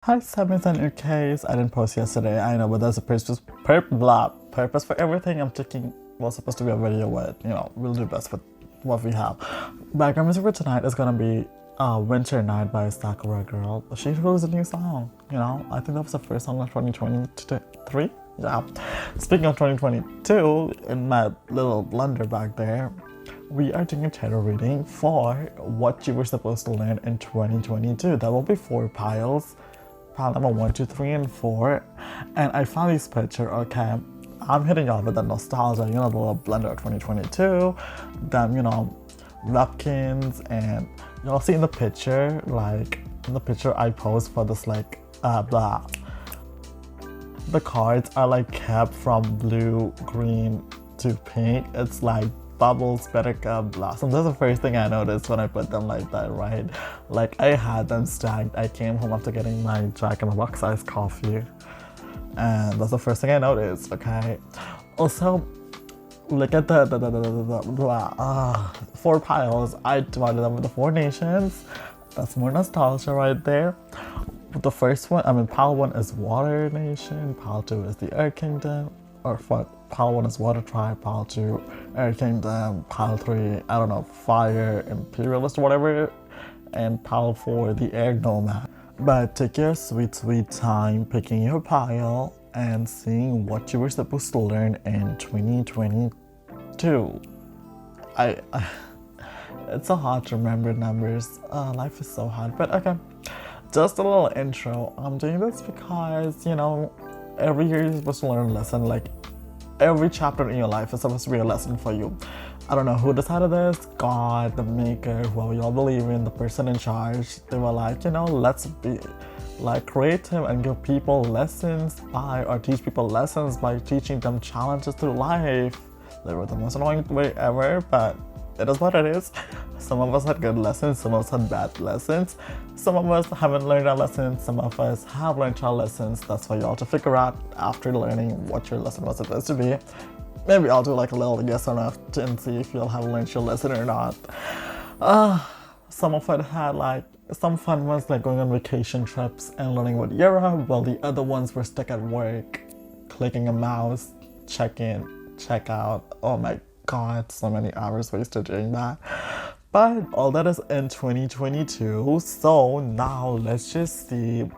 Hi, Sevens and UKs. I didn't post yesterday, I know, but there's a purpose for everything. I'm thinking was supposed to be a video with, we'll do best with what we have. Background music for tonight is gonna be Winter Night by Sakura Girl. She released a new song, I think that was the first song of 2023. Yeah. Speaking of 2022, in my little blender back there, we are doing a tarot reading for what you were supposed to learn in 2022. That will be 4 piles. Pile number 1, 2, 3, and 4. And I found this picture, okay? I'm hitting y'all with the nostalgia, the little blender of 2022. Them, napkins, and y'all see in the picture, I posed for this, blah. The cards are kept from blue, green to pink. It's bubbles, buttercup, blossom. That's the first thing I noticed when I put them like that, right? I had them stacked. I came home after getting my Jack in the Box iced coffee, and that's the first thing I noticed, okay? Also, look at the 4 piles. I divided them with the 4 nations. That's more nostalgia right there. The first one, pile 1 is Water Nation, pile 2 is the Earth Kingdom, or what? Pile 1 is Water Tribe, pile 2 Air Kingdom, pile 3, I don't know, Fire Imperialist or whatever, and pile 4 the Air Nomad. But take your sweet time picking your pile and seeing what you were supposed to learn in 2022. It's so hard to remember numbers. Life is so hard, but okay. Just a little intro. I'm doing this because, every year you're supposed to learn a lesson. Every chapter in your life is supposed to be a lesson for you. I don't know who decided this, God, the maker, whoever y'all believe in, the person in charge. They were let's be creative and give people lessons or teach people lessons by teaching them challenges through life. They were the most annoying way ever, but it is what it is. Some of us had good lessons, some of us had bad lessons. Some of us haven't learned our lessons, some of us have learned our lessons. That's for y'all to figure out after learning what your lesson was supposed to be. Maybe I'll do a little yes or no and see if you'll have learned your lesson or not. Some of it had some fun ones going on vacation trips and learning what era, while the other ones were stuck at work, clicking a mouse, check in, check out. Oh my God, so many hours wasted doing that. But all that is in 2022. So now let's just see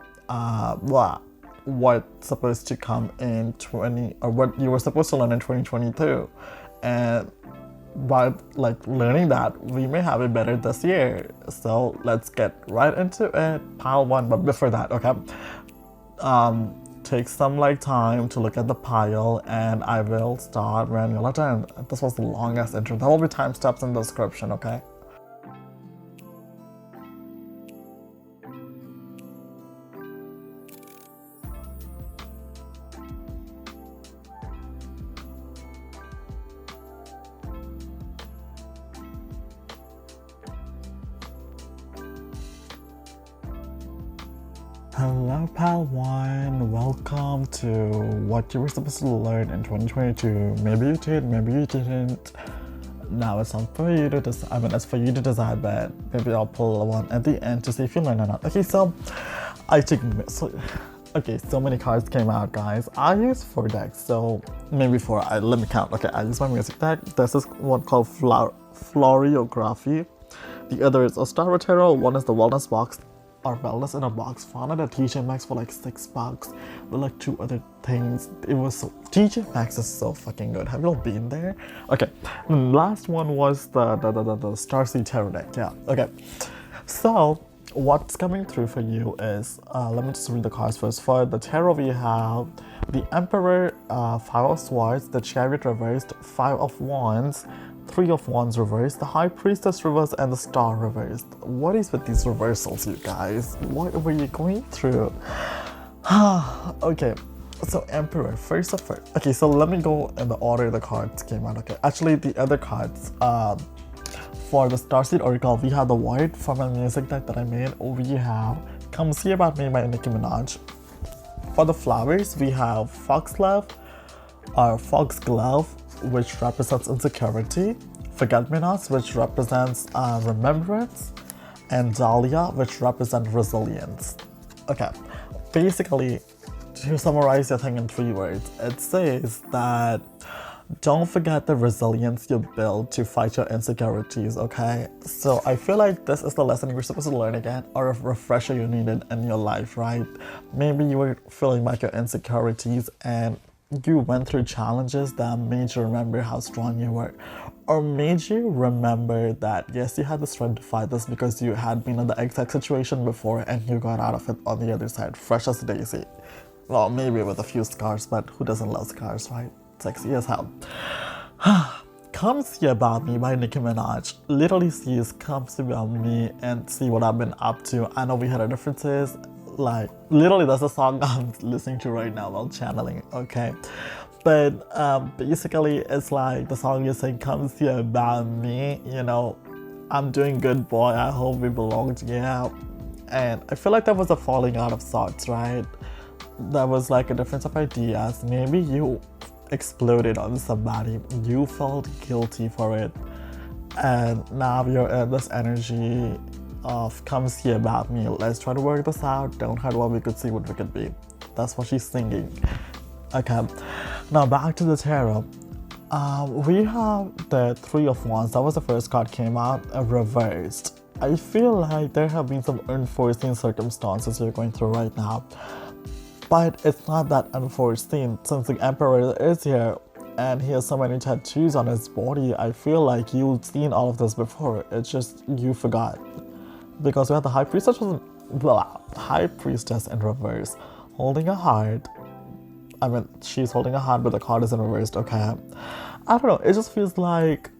what's supposed to come in what you were supposed to learn in 2022. And by learning that, we may have it better this year. So let's get right into it. Pile 1, but before that, okay. Take some time to look at the pile, and I will start when you're done. This was the longest intro. There will be timestamps in the description, okay? Hello, Pal 1. Welcome to what you were supposed to learn in 2022. Maybe you did, maybe you didn't. Now it's time for you to decide. It's for you to decide, but maybe I'll pull one at the end to see if you learn or not. Okay, so so many cards came out, guys. I used 4 decks, so maybe 4. Let me count. Okay, I used my music deck. This is one called Floriography. The other is Ostara Tarot. One is the Wellness Box, or Wellness in a Box. Found at a TJ Maxx for $6 with 2 other things. It was so TJ Maxx is so fucking good. Have you all been there? Okay, the last one was the Starseed Tarot deck. Yeah, okay. So what's coming through for you is let me just read the cards first. For the tarot, we have the Emperor, 5 of Swords, the Chariot reversed, 5 of Wands, 3 of Wands reversed, the High Priestess reversed, and the Star reversed. What is with these reversals, you guys? What were you going through? Okay, so Emperor, first of all. Okay, so let me go in the order the cards came out. Okay, actually the other cards, for the Starseed Oracle, we have the Void from a music deck that I made. We have Come See About Me by Nicki Minaj. For the flowers, we have Foxglove, which represents insecurity, Forget-Me-Nots, which represents remembrance, and Dahlia, which represent resilience. Okay, basically, to summarize your thing in 3 words, it says that don't forget the resilience you build to fight your insecurities, okay? So I feel like this is the lesson you're supposed to learn again, or a refresher you needed in your life, right? Maybe you were feeling like your insecurities and you went through challenges that made you remember how strong you were, or made you remember that yes, you had the strength to fight this because you had been in the exact situation before and you got out of it on the other side, fresh as a daisy. Well, maybe with a few scars, but who doesn't love scars, right? Sexy as hell. Come See About Me by Nicki Minaj literally says, come see about me and see what I've been up to. I know we had our differences. Like, literally, that's the song I'm listening to right now while channeling, okay? But basically, it's like the song is saying, come see about me, you know, I'm doing good, boy. I hope we belong together. And I feel like that was a falling out of sorts, right? That was like a difference of ideas. Maybe you exploded on somebody, you felt guilty for it, and now you're in this energy of come see about me, let's try to work this out, don't hurt what we could see what we could be. That's what she's singing. Okay, now back to the tarot. We have the Three of Wands. That was the first card came out, reversed. I feel like there have been some unforeseen circumstances you're going through right now, but it's not that unforeseen since the Emperor is here and he has so many tattoos on his body. I feel like you've seen all of this before, it's just you forgot. Because we have the High Priestess, High Priestess in reverse, holding a heart. I mean, she's holding a heart, but the card is in reversed, okay? I don't know, it just feels like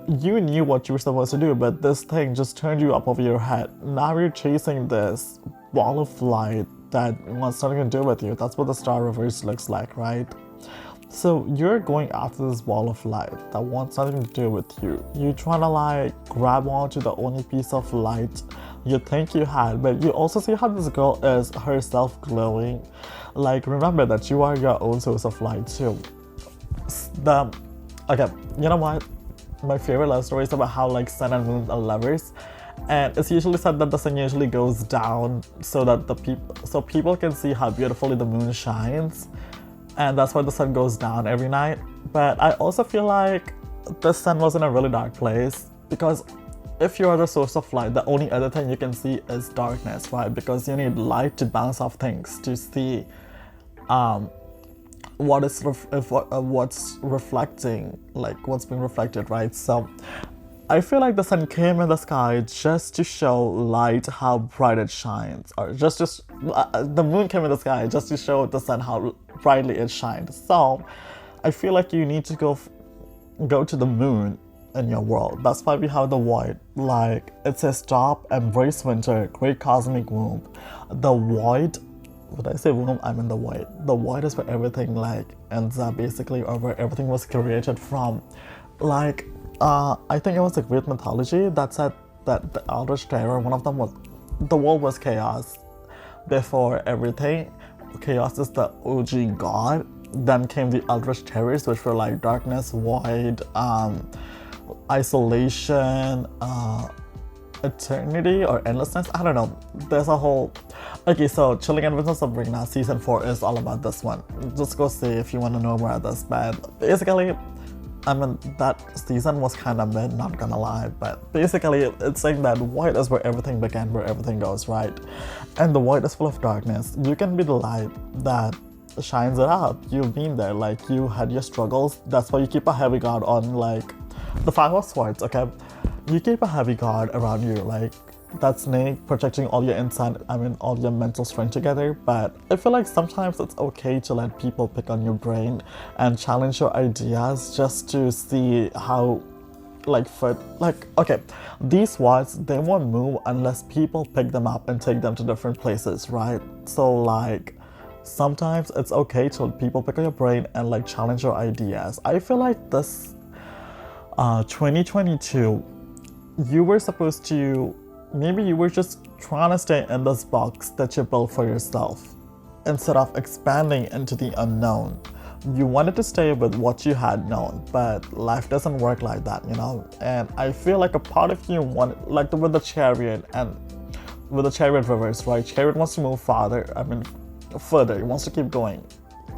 you knew what you were supposed to do, but this thing just turned you up over your head. Now you're chasing this ball of light that wants nothing to do with you. That's what the star reverse looks like, right? So you're going after this ball of light that wants nothing to do with you. You're trying to like grab onto the only piece of light you think you had, but you also see how this girl is herself glowing. Like, remember that you are your own source of light too. Okay, you know what? My favorite love story is about how like sun and moon are lovers. And it's usually said that the sun usually goes down so that people can see how beautifully the moon shines. And that's why the sun goes down every night. But I also feel like the sun was in a really dark place, because if you are the source of light, the only other thing you can see is darkness, right? Because you need light to bounce off things to see what's reflecting, like what's being reflected, right? So I feel like the sun came in the sky just to show light how bright it shines, or the moon came in the sky just to show the sun how brightly it shined. So I feel like you need to go to the moon in your world. That's why we have the void. Like, it says stop, embrace winter, great cosmic womb. The void, when I say womb, I mean the void. The void is where everything like ends up, basically, or where everything was created from. Like, I think it was a Greek mythology that said that the Eldritch Terror, one of them was, the world was chaos before everything. Chaos is the OG god. Then came the Eldritch Terrors, which were like darkness, void, isolation, eternity or endlessness. I don't know. There's a whole... Okay, so Chilling Adventures of Sabrina season 4 is all about this one. Just go see if you want to know more about this. But basically, I mean, that season was kind of mid, not gonna lie, but basically it's saying that void is where everything began, where everything goes, right? And the void is full of darkness. You can be the light that shines it up. You've been there, like you had your struggles. That's why you keep a heavy guard on, like the Five of Swords, okay? You keep a heavy guard around you, like that snake protecting all your all your mental strength together. But I feel like sometimes it's okay to let people pick on your brain and challenge your ideas just to see how, okay, these words, they won't move unless people pick them up and take them to different places, right? So like, sometimes it's okay to let people pick on your brain and like challenge your ideas. I feel like this 2022, you were supposed to, maybe you were just trying to stay in this box that you built for yourself instead of expanding into the unknown. You wanted to stay with what you had known, but life doesn't work like that, you know? And I feel like a part of you wanted, like with the Chariot and with the Chariot reverse, right? Chariot wants to move farther, further. It wants to keep going.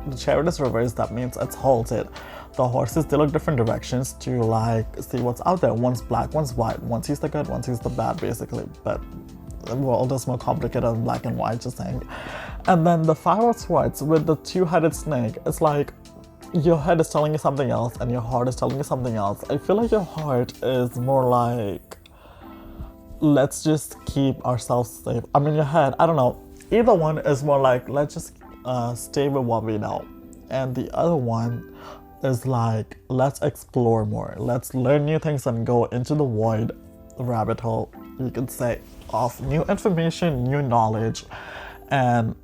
The chariot is reversed, that means it's halted. The horses, they look different directions to like see what's out there. One's black, one's white. One sees the good, one sees the bad, basically. But the world is more complicated than black and white, just saying. And then the Five of Swords with the two-headed snake, it's like your head is telling you something else and your heart is telling you something else. I feel like your heart is more like, let's just keep ourselves safe. I mean, your head, I don't know. Either one is more like, let's just stay with what we know. And the other one is like, let's explore more. Let's learn new things and go into the void, rabbit hole, you could say, of new information, new knowledge. And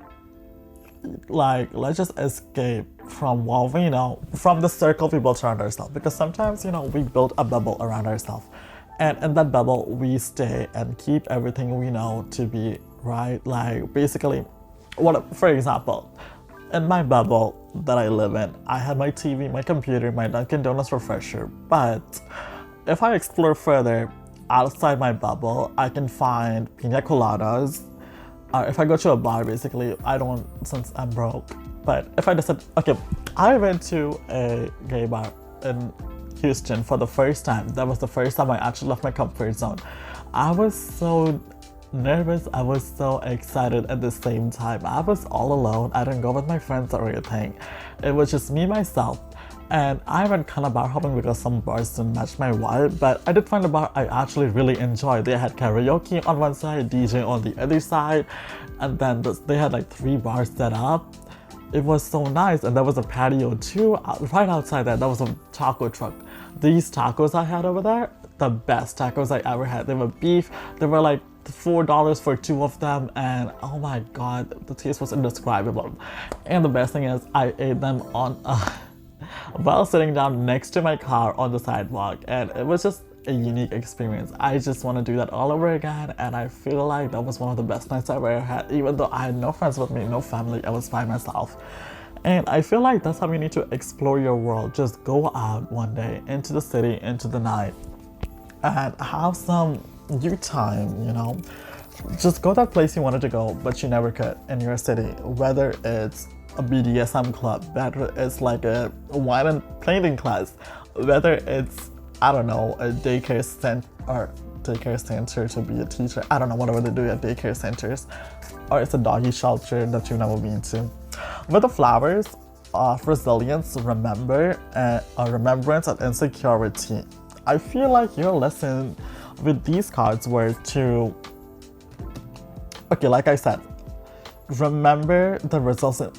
like, let's just escape from what we know, from the circle we built around ourselves. Because sometimes, we build a bubble around ourselves. And in that bubble, we stay and keep everything we know to be right. Like, basically, for example, in my bubble that I live in, I had my TV, my computer, my Dunkin' Donuts refresher. But if I explore further outside my bubble, I can find pina coladas. If I go to a bar, basically, I don't, since I'm broke. But if I decide, okay, I went to a gay bar in Houston for the first time. That was the first time I actually left my comfort zone. I was so nervous, I was so excited at the same time. I was all alone. I didn't go with my friends or anything. It was just me, myself. And I went kind of bar hopping because some bars didn't match my vibe, but I did find a bar I actually really enjoyed. They had karaoke on one side, DJ on the other side, and then they had like 3 bars set up. It was so nice, and there was a patio too. Right outside that, there was a taco truck. These tacos I had over there, the best tacos I ever had. They were beef, they were like $4 for 2 of them, and oh my god, the taste was indescribable. And the best thing is, I ate them on while sitting down next to my car on the sidewalk, and it was just a unique experience. I just want to do that all over again, and I feel like that was one of the best nights I've ever had, even though I had no friends with me, no family. I was by myself. And I feel like that's how you need to explore your world. Just go out one day into the city, into the night, and have some you time, Just go that place you wanted to go, but you never could in your city. Whether it's a BDSM club, whether it's like a wine and painting class, whether it's, I don't know, a daycare center to be a teacher. I don't know, whatever they do at daycare centers. Or it's a doggy shelter that you've never been to. With the flowers of resilience, remembrance and insecurity. I feel like your lesson with these cards were to, okay, like I said, remember the resilience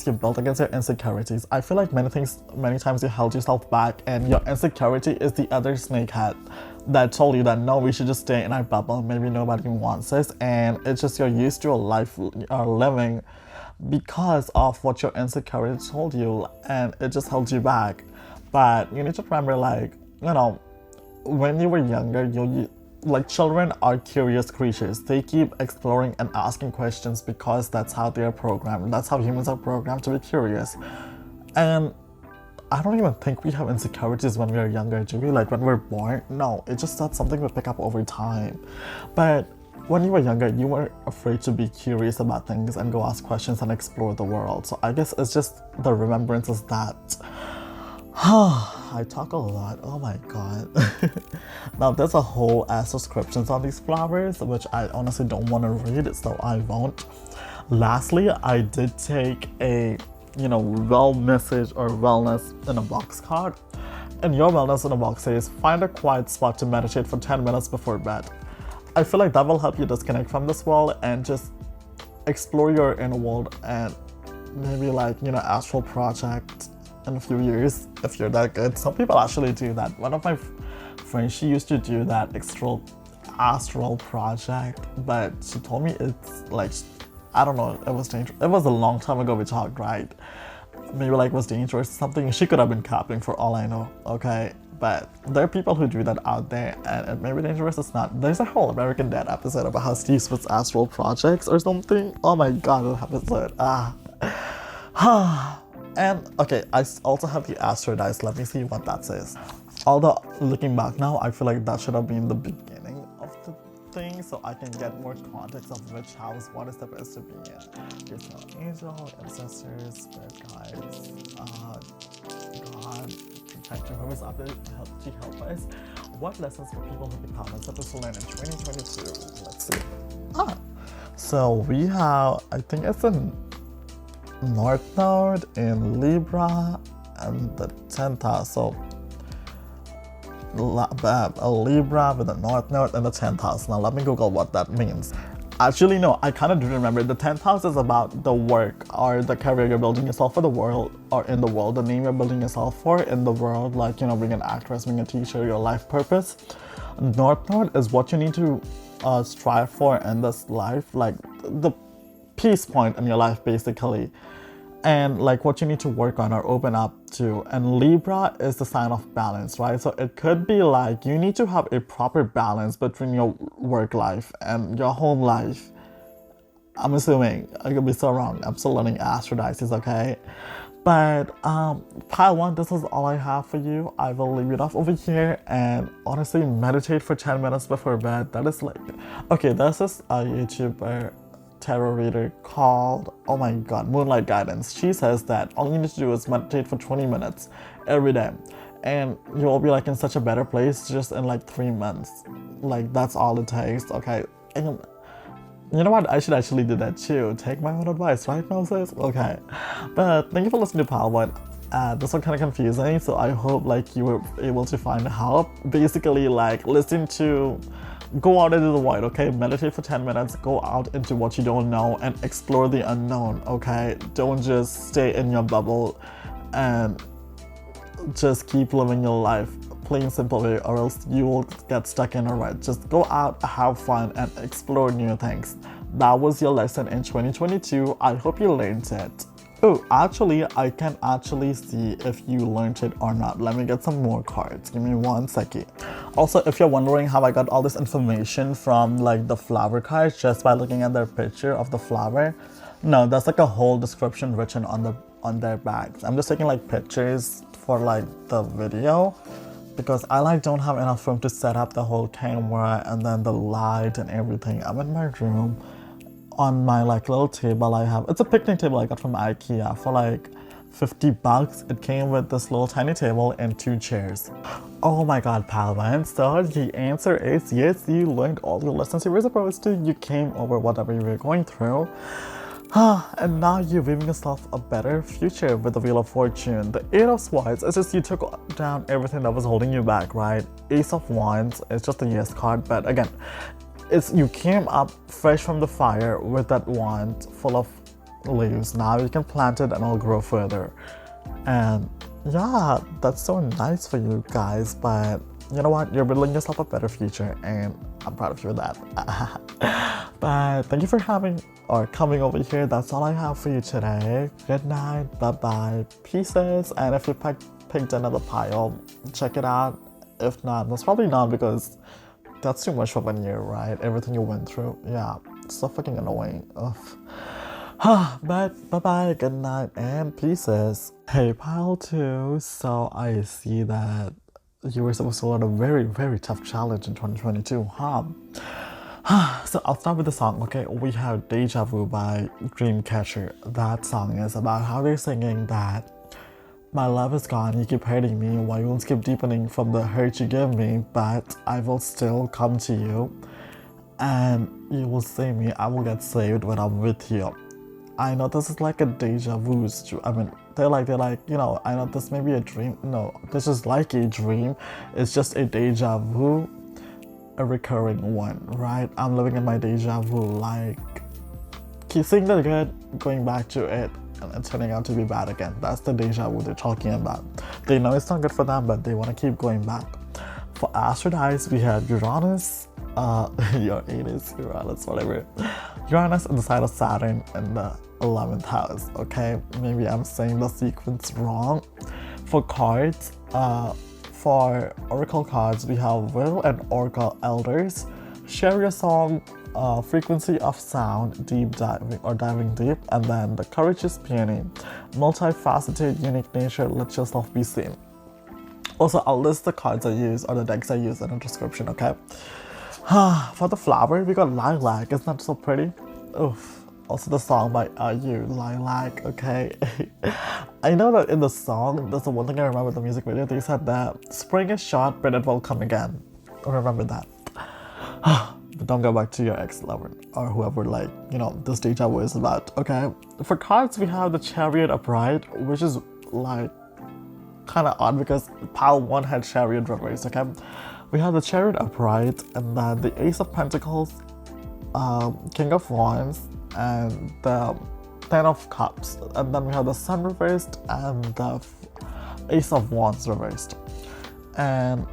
you built against your insecurities. I feel like many times you held yourself back, and your insecurity is the other snake head that told you that no, we should just stay in our bubble. Maybe nobody wants us, and it's just you're used to a life you're living because of what your insecurity told you, and it just held you back. But you need to remember, like, when you were younger, like, children are curious creatures. They keep exploring and asking questions because that's how they're programmed. That's how humans are programmed, to be curious. And I don't even think we have insecurities when we are younger, do we? Like, when we're born? No, it's just not something we pick up over time. But when you were younger, you were afraid to be curious about things and go ask questions and explore the world. So I guess it's just the remembrances that I talk a lot, oh my god. Now there's a whole ass descriptions on these flowers, which I honestly don't want to read, so I won't. Lastly, I did take a, well message or wellness in a box card. And your wellness in a box says, find a quiet spot to meditate for 10 minutes before bed. I feel like that will help you disconnect from this world and just explore your inner world, and maybe like, astral project in a few years if you're that good. Some people actually do that. One of my friends, she used to do that astral project, but she told me it's like, I don't know, it was dangerous. It was a long time ago we talked, right? Maybe like it was dangerous, something. She could have been capping for all I know, okay? But there are people who do that out there, and it may be dangerous. It's not. There's a whole American Dad episode about how Steve Smith's astral projects or something. Oh my god, that episode. And okay, I also have the Astro Dice. Let me see what that says. Although looking back now, I feel like that should have been the beginning of the everything so I can get more context of which house one is supposed to be in. Okay, so angel, ancestors, spirit guides, God, protector, whoever's up there to help us. What lessons for people who become supposed to learn in 2022? Let's see. So we have, I think it's a North Node in Libra and the 10th house. So a Libra with a North Node and the 10th house. Now let me Google what that means. Actually, no, I kind of do remember. The 10th house is about the work or the career you're building yourself for the world or in the world, the name you're building yourself for in the world, like, you know, being an actress, being a teacher, your life purpose. North Node is what you need to strive for in this life, like the peace point in your life, basically. And like what you need to work on or open up to. And Libra is the sign of balance, right? So it could be like you need to have a proper balance between your work life and your home life. I'm assuming, I could be so wrong. I'm still learning astrodices, okay? But pile one, this is all I have for you. I will leave it off over here and honestly meditate for 10 minutes before bed. That is like, okay, this is a YouTuber tarot reader called, oh my god, Moonlight Guidance. She says that all you need to do is meditate for 20 minutes every day and you will be like in such a better place just in like 3 months. Like that's all it takes, okay? And you know what, I should actually do that too. Take my own advice, right, Moses? Okay, but thank you for listening to Pile One. This one kind of confusing, so I hope like you were able to find help. Basically like listen to, go out into the void, okay? Meditate for 10 minutes, go out into what you don't know and explore the unknown, okay? Don't just stay in your bubble and just keep living your life plain simple way or else you will get stuck in a rut. Just go out, have fun and explore new things. That was your lesson in 2022. I hope you learned it. Oh, actually, I can actually see if you learned it or not. Let me get some more cards. Give me 1 second. Also, if you're wondering how I got all this information from like the flower cards just by looking at their picture of the flower, no, that's like a whole description written on their bags. I'm just taking like pictures for like the video because I like don't have enough room to set up the whole camera and then the light and everything. I'm in my room. On my like little table I have, it's a picnic table I got from IKEA for like $50. It came with this little tiny table and 2 chairs. Oh my god, Palvan. So the answer is yes, you learned all the lessons you were supposed to. You came over whatever you were going through. And now you're weaving yourself a better future with the Wheel of Fortune. The 8 of Swords, it's just you took down everything that was holding you back, right? Ace of Wands, it's just a yes card, but again, it's you came up fresh from the fire with that wand full of leaves. Now you can plant it and it'll grow further. And yeah, that's so nice for you guys. But you know what? You're building yourself a better future and I'm proud of you with that. But thank you for coming over here. That's all I have for you today. Good night. Bye-bye. Pieces. And if you picked another pile, check it out. If not, that's probably not because that's too much for 1 year, right? Everything you went through. Yeah, it's so fucking annoying. Ugh. But bye-bye, good night, and pieces. Hey, pile 2. So I see that you were supposed to learn a very, very tough challenge in 2022, huh? So I'll start with the song, okay? We have Deja Vu by Dreamcatcher. That song is about how they're singing that my love is gone, you keep hurting me, my wounds keep deepening from the hurt you give me, but I will still come to you and you will save me, I will get saved when I'm with you. I know this is like a deja vu, I mean, they're like, you know, I know this may be a dream, no, this is like a dream, it's just a deja vu, a recurring one, right? I'm living in my deja vu, like, keep seeing the good, going back to it, and it's turning out to be bad again. That's the deja vu they're talking about. They know it's not good for them, but they want to keep going back. For Astrodice, we have Uranus, your anus, Uranus, whatever. Uranus in the sign of Saturn in the 11th house, okay? Maybe I'm saying the sequence wrong. For cards, for Oracle cards, we have Will and Oracle Elders. Share your song, frequency of sound, deep diving or diving deep, and then the courageous peony, multifaceted, unique nature, let yourself be seen. Also, I'll list the cards I use or the decks I use in the description, okay? For the flower, we got lilac. Isn't that so pretty? Oof. Also the song by You, Lilac, okay? I know that in the song, that's the one thing I remember the music video, they said that spring is short, but it will come again. Remember that. But don't go back to your ex-lover or whoever, like, you know, this deja vu is about, okay? For cards, we have the Chariot upright, which is, like, kind of odd because pile 1 had Chariot reversed, okay? We have the Chariot upright, and then the Ace of Pentacles, King of Wands, and the Ten of Cups. And then we have the Sun reversed and the Ace of Wands reversed. And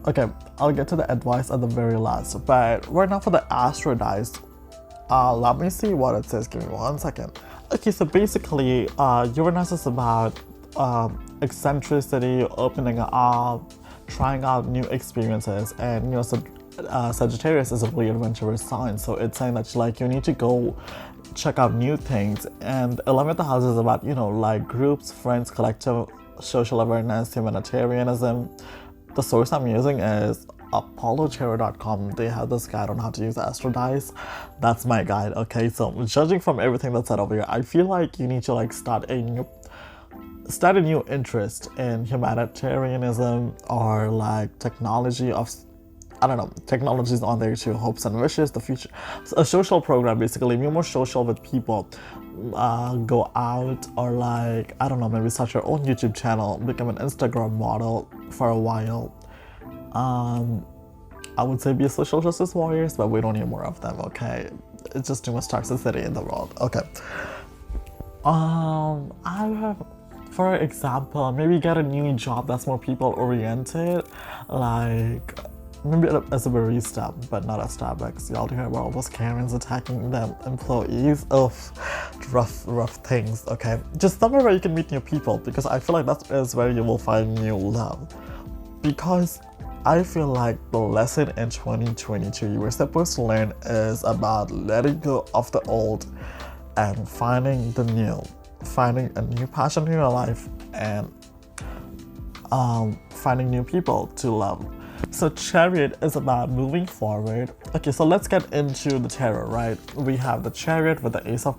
okay, I'll get to the advice at the very last. But right now for the Astro dice, let me see what it says. Give me 1 second. Okay, so basically, Uranus is about eccentricity, opening up, trying out new experiences, and you know, so Sagittarius is a really adventurous sign, so it's saying that like you need to go check out new things. And 11th house is about, you know, like groups, friends, collective, social awareness, humanitarianism. The source I'm using is apollotarot.com. They have this guide on how to use Astro dice. That's my guide, okay? So judging from everything that's said over here, I feel like you need to like start a new interest in humanitarianism or like technology of, I don't know, technologies on there too, hopes and wishes, the future. So a social program, basically, be more social with people. Go out or like, I don't know, maybe start your own YouTube channel, become an Instagram model for a while. I would say be a social justice warriors, but we don't need more of them, okay? It's just too much toxicity in the world, okay? I have, for example, maybe get a new job that's more people oriented, like maybe as a barista, but not at Starbucks. Y'all hear about all those Karens attacking them employees. Oh, rough things, okay? Just somewhere where you can meet new people, because I feel like that is where you will find new love. Because I feel like the lesson in 2022 you were supposed to learn is about letting go of the old and finding the new. Finding a new passion in your life and finding new people to love. So Chariot is about moving forward. Okay, so let's get into the tarot, right? We have the Chariot with the Ace of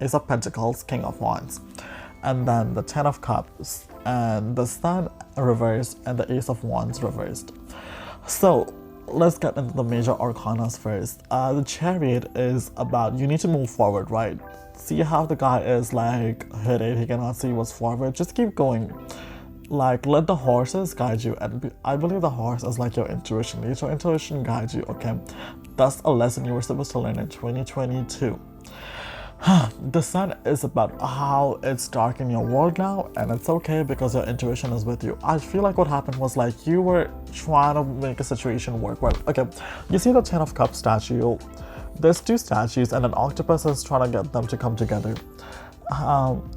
Ace of Pentacles, King of Wands, and then the Ten of Cups, and the Sun reversed, and the Ace of Wands reversed. So let's get into the major arcanas first. The Chariot is about you need to move forward, right? See how the guy is like headed, he cannot see what's forward. Just keep going. Like, let the horses guide you. And I believe the horse is like your intuition. Let your intuition guide you, okay? That's a lesson you were supposed to learn in 2022. The Sun is about how it's dark in your world now, and it's okay because your intuition is with you. I feel like what happened was like you were trying to make a situation work well. Okay, you see the Ten of Cups statue? There's 2 statues and an octopus is trying to get them to come together.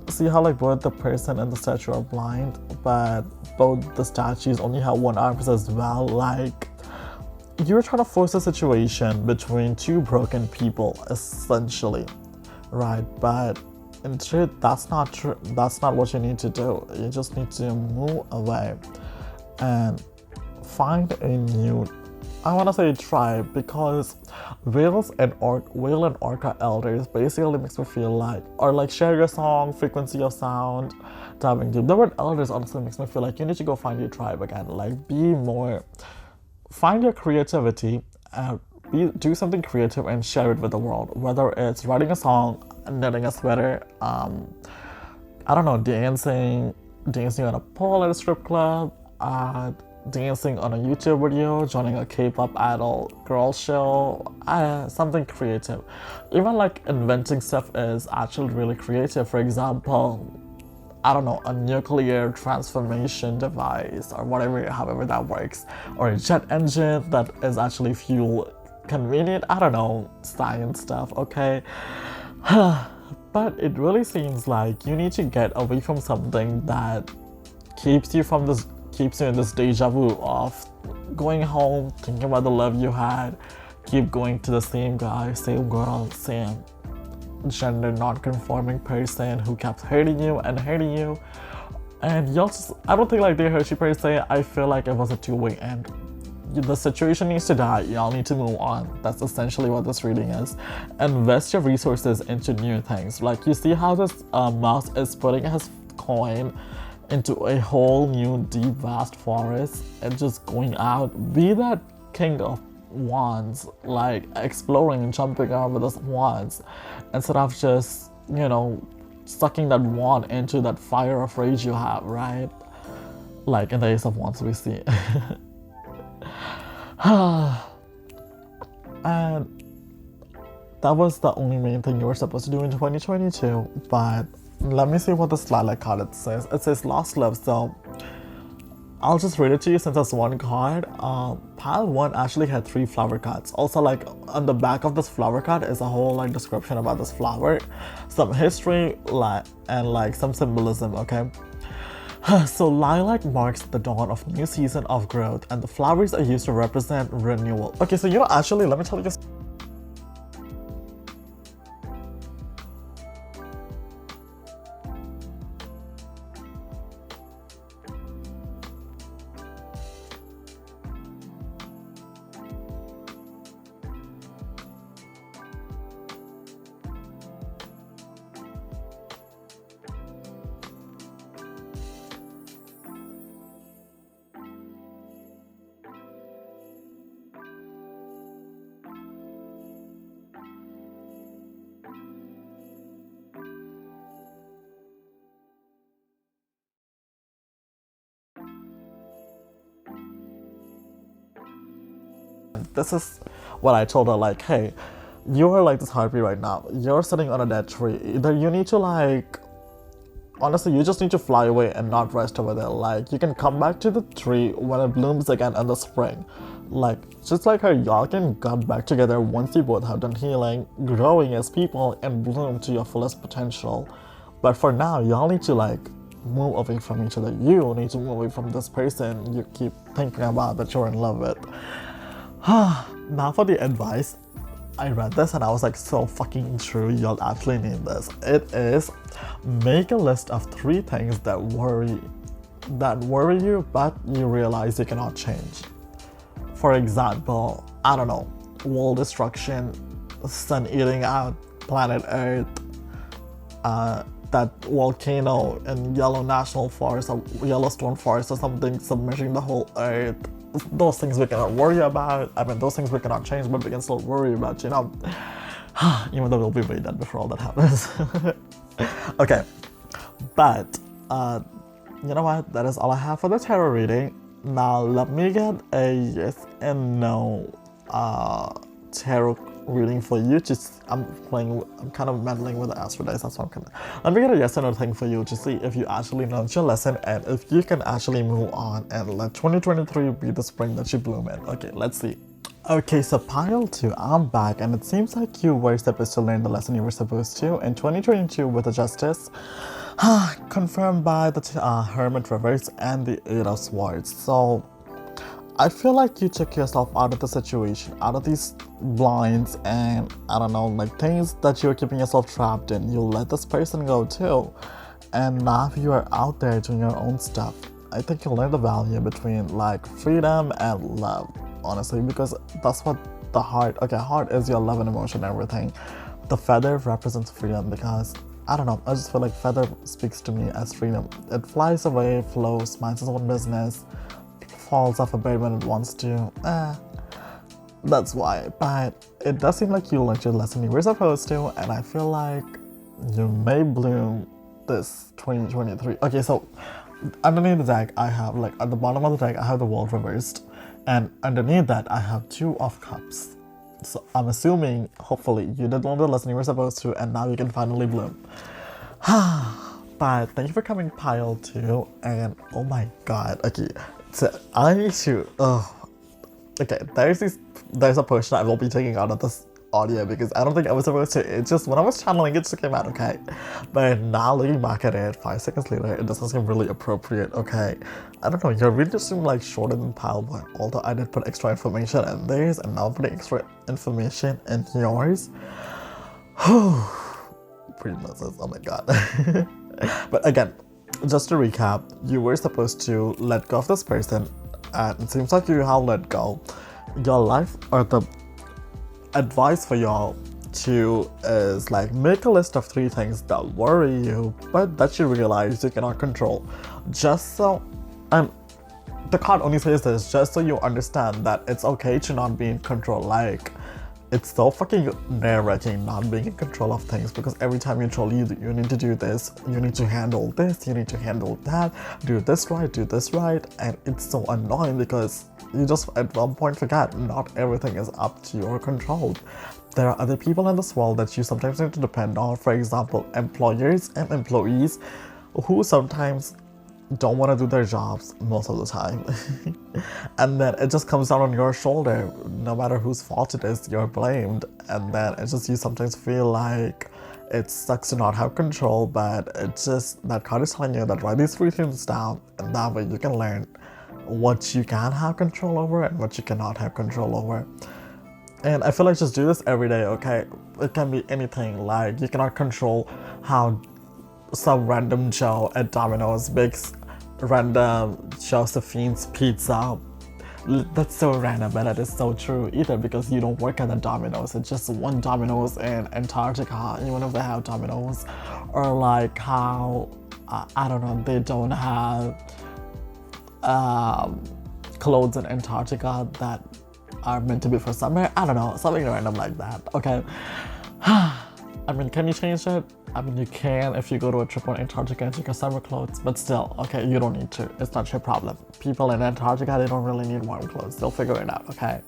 See how like both the person and the statue are blind, but both the statues only have one arm as well. Like, you're trying to force a situation between 2 broken people, essentially, right? But in truth, that's not true. That's not what you need to do. You just need to move away and find a new, I want to say tribe, because whale and orca elders basically makes me feel like, or like share your song, frequency of sound, diving deep. The word elders honestly makes me feel like you need to go find your tribe again. Like, be more, find your creativity, do something creative and share it with the world. Whether it's writing a song, knitting a sweater, I don't know, dancing on a pole at a strip club, dancing on a YouTube video, joining a K-pop idol girl show, something creative. Even like inventing stuff is actually really creative. For example, I don't know, a nuclear transformation device or whatever, however that works, or a jet engine that is actually fuel convenient. I don't know, science stuff, okay? But it really seems like you need to get away from something that keeps you in this deja vu of going home, thinking about the love you had, keep going to the same guy, same girl, same gender non-conforming person who kept hurting you. And y'all just, I don't think like they hurt you per se, I feel like it was a two-way end. the situation needs to die. Y'all need to move on. That's essentially what this reading is. Invest your resources into new things. Like, you see how this mouse is putting his coin into a whole new deep vast forest and just going out. Be that king of wands, like exploring and jumping out with his wands instead of just, you know, sucking that wand into that fire of rage you have, right? Like in the Ace of Wands we see. And that was the only main thing you were supposed to do in 2022, but let me see what this lilac card it says. It says lost love, so I'll just read it to you since that's one card. Pile 1 actually had 3 flower cards. Also, like, on the back of this flower card is a whole like description about this flower, some history, and like some symbolism, okay? So lilac marks the dawn of new season of growth, and the flowers are used to represent renewal. Okay, so you know, actually, let me tell you. This is what I told her, like, hey, you are like this heartbeat right now. You're sitting on a dead tree. Either you need to, like, honestly, you just need to fly away and not rest over there. Like, you can come back to the tree when it blooms again in the spring. Like, just like her, y'all can get back together once you both have done healing, growing as people, and bloom to your fullest potential. But for now, y'all need to, like, move away from each other. You need to move away from this person you keep thinking about that you're in love with. Now for the advice. I read this and I was like, so fucking true, you'll actually need this. It is, make a list of 3 things that worry you, but you realize you cannot change. For example, I don't know, world destruction, sun eating out planet Earth, that volcano in Yellowstone Forest or something submerging the whole Earth. Those things we cannot worry about. I mean, those things we cannot change, but we can still worry about, you know. Even though we'll be way dead before all that happens. Okay, but you know what? That is all I have for the tarot reading. Now let me get a yes and no tarot reading for you. I'm kind of meddling with the astro dice. That's what let me get a yes and no thing for you to see if you actually learned your lesson and if you can actually move on and let 2023 be the spring that you bloom in. Okay, let's see. Okay, so pile 2, I'm back, and it seems like you were supposed to learn the lesson you were supposed to in 2022 with the Justice, confirmed by the Hermit reverse and the 8 of Swords. So I feel like you took yourself out of the situation, out of these blinds and, I don't know, like things that you're keeping yourself trapped in. You let this person go too, and now you are out there doing your own stuff. I think you'll learn the value between like freedom and love, honestly, because that's what the heart, okay, heart is your love and emotion and everything. The feather represents freedom because, I don't know, I just feel like feather speaks to me as freedom. It flies away, flows, minds its own business, falls off a bed when it wants to. That's why. But it does seem like you learned your lesson you were supposed to, and I feel like you may bloom this 2023. Okay, so underneath the deck I have, like at the bottom of the deck I have the World reversed, and underneath that I have 2 of Cups. So I'm assuming, hopefully, you did learn the lesson you were supposed to, and now you can finally bloom. But thank you for coming, pile 2, and oh my god, okay. So I need to, okay, there's a portion I will be taking out of this audio because I don't think I was supposed to. It just, when I was channeling it just came out okay. But now looking back at it, 5 seconds later, it doesn't seem really appropriate, okay. I don't know, your read just seemed like shorter than pile 1, although I did put extra information in theirs and now I'm putting extra information in yours. Pretty nonsense, oh my god. But again, just to recap, you were supposed to let go of this person, and it seems like you have let go. Your life, or the advice for y'all to is like, make a list of 3 things that worry you but that you realize you cannot control. Just so, and the card only says this just so you understand that it's okay to not be in control. Like, it's so fucking nerve-wracking not being in control of things, because every time you troll, you need to do this, you need to handle this, you need to handle that, do this right, and it's so annoying because you just at one point forget not everything is up to your control. There are other people in this world that you sometimes need to depend on. For example, employers and employees who sometimes don't want to do their jobs most of the time. And then it just comes down on your shoulder. No matter whose fault it is, you're blamed. And then it's just, you sometimes feel like it sucks to not have control, but it's just, that card is telling you that write these 3 things down, and that way you can learn what you can have control over and what you cannot have control over. And I feel like just do this every day, okay? It can be anything. Like, you cannot control how some random Joe at Domino's makes random Josephine's pizza. That's so random, but that is so true either, because you don't work at the Domino's. It's just one Domino's in Antarctica, even if they have Domino's. Or like how, I don't know, they don't have clothes in Antarctica that are meant to be for summer. I don't know, something random like that, okay? I mean, can you change it? I mean, you can if you go to a trip on Antarctica and take your summer clothes, but still, okay, you don't need to. It's not your problem. People in Antarctica, they don't really need warm clothes. They'll figure it out, okay?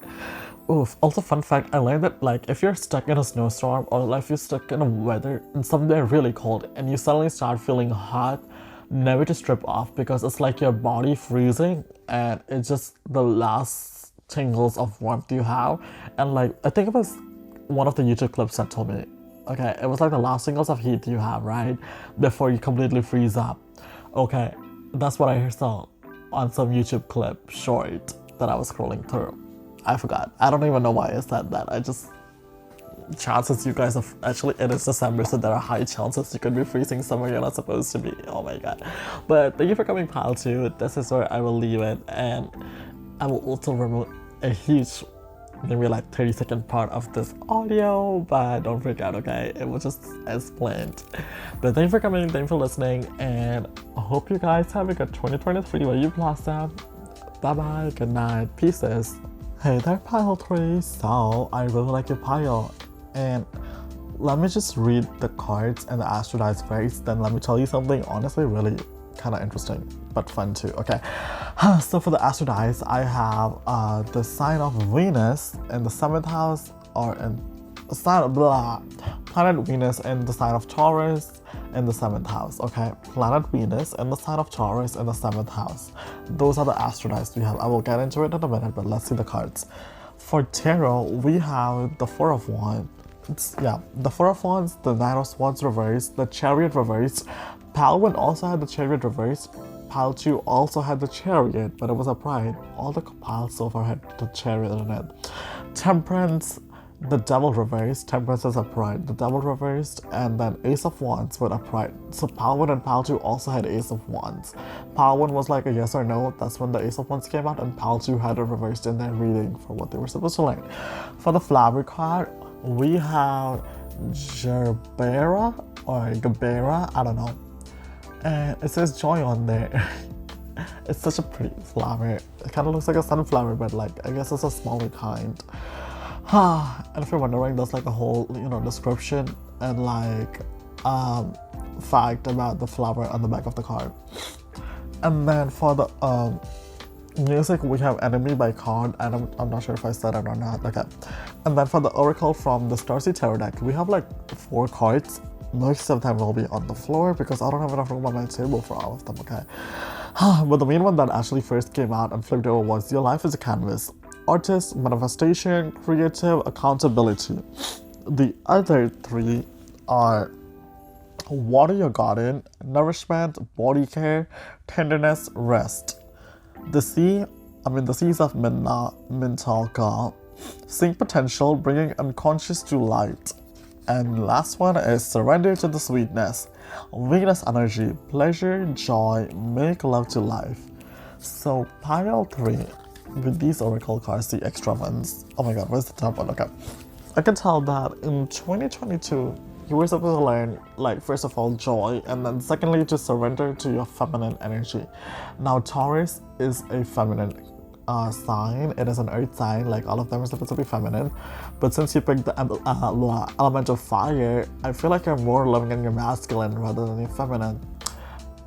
Oof. Also, fun fact, I learned that, like, if you're stuck in a snowstorm, or like if you're stuck in a weather and somewhere really cold and you suddenly start feeling hot, never to strip off, because it's like your body freezing and it's just the last tingles of warmth you have. And like, I think it was one of the YouTube clips that told me, okay, it was like the last tingles of heat you have, right? Before you completely freeze up. Okay, that's what I saw on some YouTube clip short that I was scrolling through. I forgot. I don't even know why I said that. I just, chances you guys have, actually it is December, so there are high chances you could be freezing somewhere you're not supposed to be. Oh my god. But thank you for coming, pal, too. This is where I will leave it, and I will also remove a huge, maybe like 30-second part of this audio, but don't freak out, okay? It was just explained. But thank you for coming, thank you for listening, and I hope you guys have a good 2023 where you blossom. Bye bye, good night, pieces. Hey there, pile 3. So I really like your pile, and let me just read the cards and the astro dice first, then let me tell you something honestly really kind of interesting but fun too, okay? So for the astro dice, I have the sign of Venus in the 7th house, or in the sign of planet Venus in the sign of Taurus in the 7th house, okay? Planet Venus in the sign of Taurus in the 7th house. Those are the astro dice we have. I will get into it in a minute, but let's see the cards. For tarot, we have the 4 of Wands. The 4 of Wands, the 9 of Swords reversed, the Chariot reversed. Pal 1 also had the Chariot reversed. Pile 2 also had the Chariot, but it was a Pride. All the piles so far had the Chariot in it. Temperance, the Devil reversed. Temperance is a Pride. The Devil reversed, and then Ace of Wands with a Pride. So Pile 1 and Pile 2 also had Ace of Wands. Pile 1 was like a yes or no. That's when the Ace of Wands came out, and Pile 2 had it reversed in their reading for what they were supposed to learn. For the flower card, we have Gerbera or Gabera, I don't know. And it says joy on there. It's such a pretty flower. It kind of looks like a sunflower, but like, I guess it's a smaller kind. And if you're wondering, there's like a whole, description and like fact about the flower on the back of the card. And then for the music, we have Enemy by Card, and I'm not sure if I said it or not. Okay. And then for the Oracle from the Starseed Tarot deck, we have like 4 cards. Most of them will be on the floor because I don't have enough room on my table for all of them, okay? But the main one that actually first came out and flipped over was Your Life is a Canvas. Artist, manifestation, creative, accountability. The other 3 are Water Your Garden, Nourishment, Body Care, Tenderness, Rest. The Seas of Mintalka. Seeing potential, bringing unconscious to light. And last one is Surrender to the Sweetness. Venus energy, pleasure, joy, make love to life. So pile 3, with these oracle cards, the extra ones. Oh my god, where's the top one? Okay. I can tell that in 2022, you were supposed to learn, like, first of all, joy, and then secondly, to surrender to your feminine energy. Now, Taurus is a feminine sign. It is an earth sign, like all of them are supposed to be feminine. But since you picked the element of fire, I feel like you're more loving in your masculine rather than your feminine.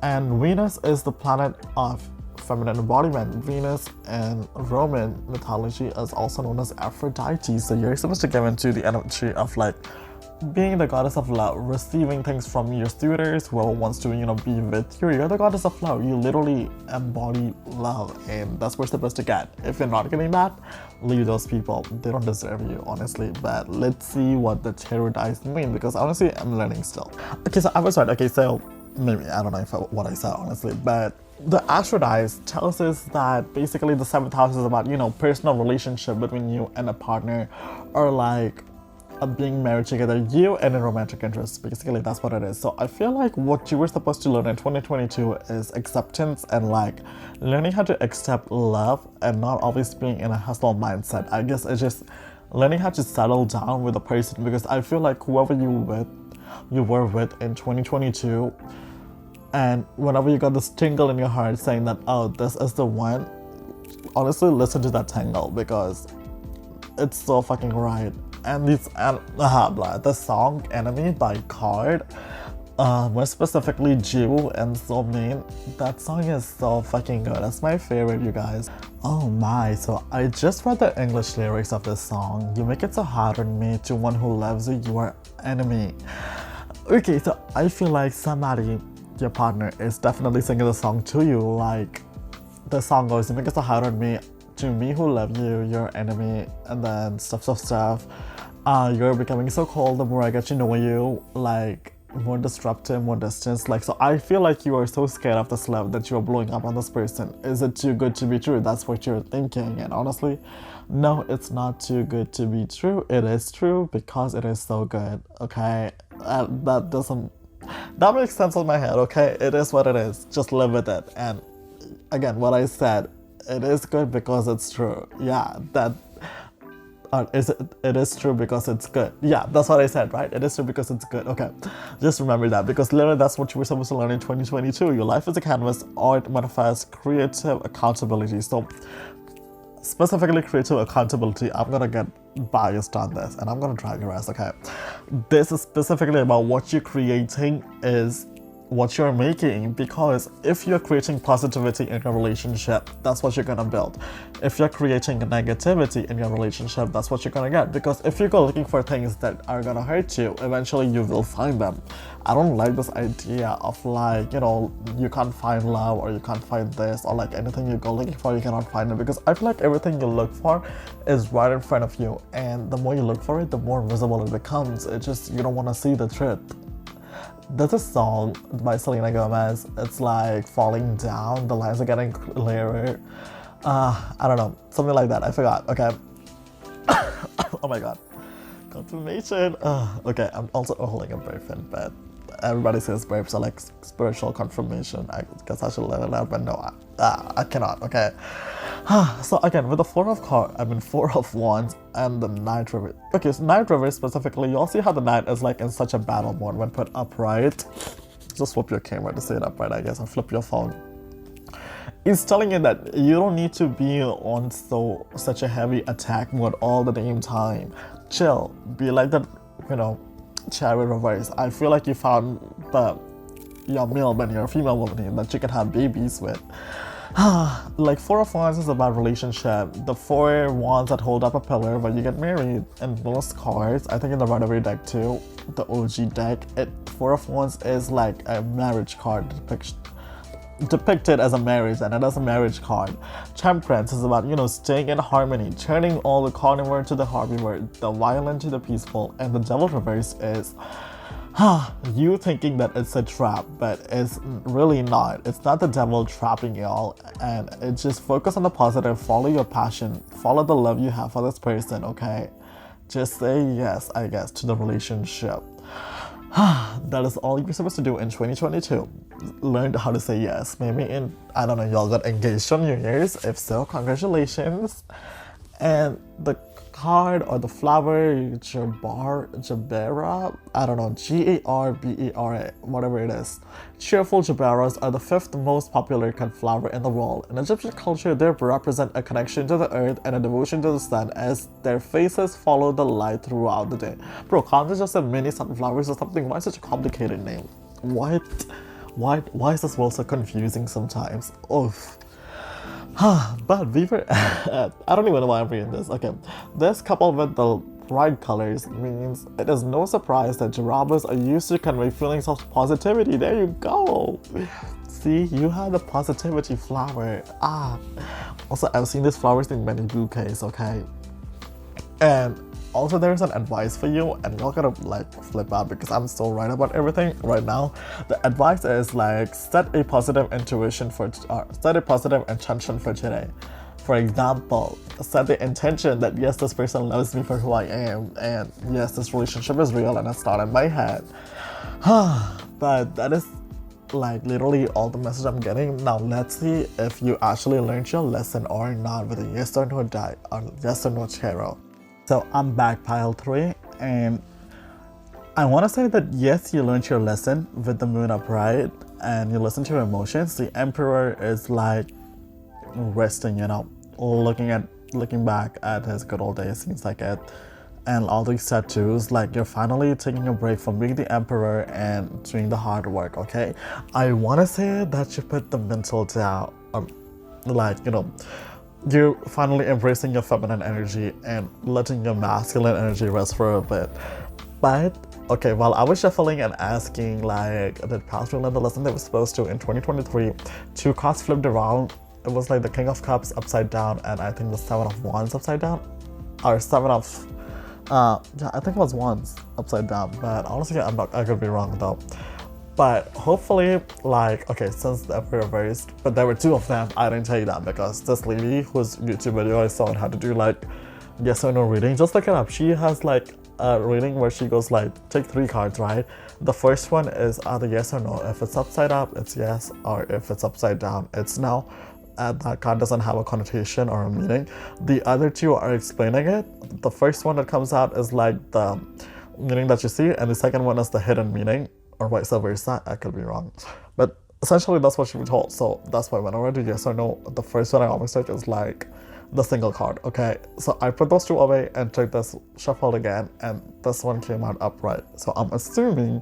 And Venus is the planet of feminine embodiment. Venus in Roman mythology is also known as Aphrodite. So you're supposed to give into the energy of like being the goddess of love, receiving things from your suitors, whoever wants to, be with you. You're the goddess of love. You literally embody love, and that's what you're supposed to get. If you're not getting that, leave those people. They don't deserve you, honestly. But let's see what the tarot dice mean, because honestly, I'm learning still. Okay, so I was right. Okay, so maybe, I don't know what I said, honestly, but the astro dice tells us that basically the 7th house is about, personal relationship between you and a partner, or like being married together, you and a romantic interest. Basically, that's what it is. So I feel like what you were supposed to learn in 2022 is acceptance, and like learning how to accept love and not always being in a hustle mindset. I guess it's just learning how to settle down with a person, because I feel like whoever you were with in 2022, and whenever you got this tingle in your heart saying that, oh, this is the one, honestly, listen to that tingle, because it's so fucking right. And the song Enemy by Card, more specifically Jew and So Mean, that song is so fucking good. That's my favorite, you guys. Oh my, so I just read the English lyrics of this song. You make it so hard on me, to one who loves you, you are enemy. Okay, so I feel like somebody, your partner, is definitely singing the song to you. Like, the song goes, you make it so hard on me, to me who love you, you're enemy, and then stuff. You're becoming so cold the more I get to know you, like more disruptive, more distance. Like, so I feel like you are so scared of this love that you are blowing up on this person. Is it too good to be true? That's what you're thinking. And honestly, no, it's not too good to be true. It is true because it is so good. Okay, that makes sense in my head. Okay, it is what it is. Just live with it. And again, what I said, it is good because it's true. Yeah, it is true because it's good. Yeah, that's what I said, right? It is true because it's good. Okay, just remember that, because literally that's what you were supposed to learn in 2022. Your life is a canvas, art manifests creative accountability. So specifically creative accountability, I'm gonna get biased on this and I'm gonna drag your ass, okay? This is specifically about what you're creating is what you're making, because if you're creating positivity in your relationship, that's what you're gonna build. If you're creating negativity in your relationship, that's what you're gonna get. Because if you go looking for things that are gonna hurt you, eventually you will find them. I don't like this idea of like, you can't find love, or you can't find this, or like anything you go looking for, you cannot find it, because I feel like everything you look for is right in front of you, and the more you look for it, the more visible it becomes. It's just, you don't want to see the truth. There's a song by Selena Gomez. It's like falling down. The lines are getting clearer. I don't know, something like that. I forgot. Okay. Oh my god. Confirmation. Okay. I'm also holding a burp in, but everybody says burps are like spiritual confirmation. I guess I should let it out, but no, I cannot. Okay. So again, with the Four of Wands and the Knight Reverse. Okay, so Knight Reverse specifically, you'll see how the Knight is like in such a battle mode when put upright. Just flip your camera to see it upright, I guess, or flip your phone. It's telling you that you don't need to be on such a heavy attack mode all the damn time. Chill, be like that, Chariot Reverse. I feel like you found your male when you're a female woman that you can have babies with. Like Four of Wands is about relationship. The Four Wands that hold up a pillar when you get married. And most cards, I think in the Runaway deck too, the OG deck, Four of Wands is like a marriage card depicted as a marriage, and it is a marriage card. Temperance is about, staying in harmony, turning all the carnivore to the herbivore, the violent to the peaceful, and the Devil Reverse is you thinking that it's a trap, but it's really not. It's not the devil trapping y'all, and it's just focus on the positive, follow your passion, follow the love you have for this person, okay? Just say yes, I guess, to the relationship. That is all you're supposed to do in 2022. Learn how to say yes. Maybe in, I don't know, y'all got engaged on New Year's. If so, congratulations. And the card or the flower, Jabera, I don't know, Garbera, whatever it is. Cheerful Jaberas are the fifth most popular flower in the world. In Egyptian culture, they represent a connection to the earth and a devotion to the sun as their faces follow the light throughout the day. Bro, can't they just say mini sunflowers or something? Why such a complicated name? What? Why is this world so confusing sometimes? Oof. But we were at, I don't even know why I'm reading this. Okay, this coupled with the bright colors means it is no surprise that jarabas are used to convey feelings of positivity. There you go. See, you had the positivity flower. Also, I've seen these flowers in many bouquets, okay? And also, there's an advice for you, and you're gonna like flip out because I'm so right about everything right now. The advice is like set a positive intention for today. For example, set the intention that yes, this person loves me for who I am, and yes, this relationship is real and it's not in my head. But that is like literally all the message I'm getting. Now let's see if you actually learned your lesson or not with a yes or no die or yes or no tarot. So I'm back, pile 3, and I want to say that yes, you learned your lesson with the moon upright and you listen to your emotions. The emperor is like resting, you know, looking back at his good old days, seems like it. And all these tattoos, like you're finally taking a break from being the emperor and doing the hard work, okay? I want to say that you put the mental down, like, you know, you're finally embracing your feminine energy and letting your masculine energy rest for a bit. But, okay, while I was shuffling and asking, like, did past learn the lesson they were supposed to in 2023, 2 cards flipped around. It was like the King of Cups upside down and I think the 7 of Wands upside down. Or 7 of, yeah, I think it was Wands upside down. But honestly, I could be wrong though. But hopefully, like, okay, since they were reversed, but there were 2 of them, I didn't tell you that because this lady whose YouTube video I saw and had to do like yes or no reading, just look it up. She has like a reading where she goes like, take 3 cards, right? The first one is either yes or no. If it's upside up, it's yes, or if it's upside down, it's no. That card doesn't have a connotation or a meaning. The other 2 are explaining it. The first one that comes out is like the meaning that you see, and the second one is the hidden meaning. Or vice versa, I could be wrong. But essentially that's what she was told. So that's why whenever I do yes or no, the first one I always take is like the single card, okay? So I put those 2 away and took this shuffled again, and this one came out upright. So I'm assuming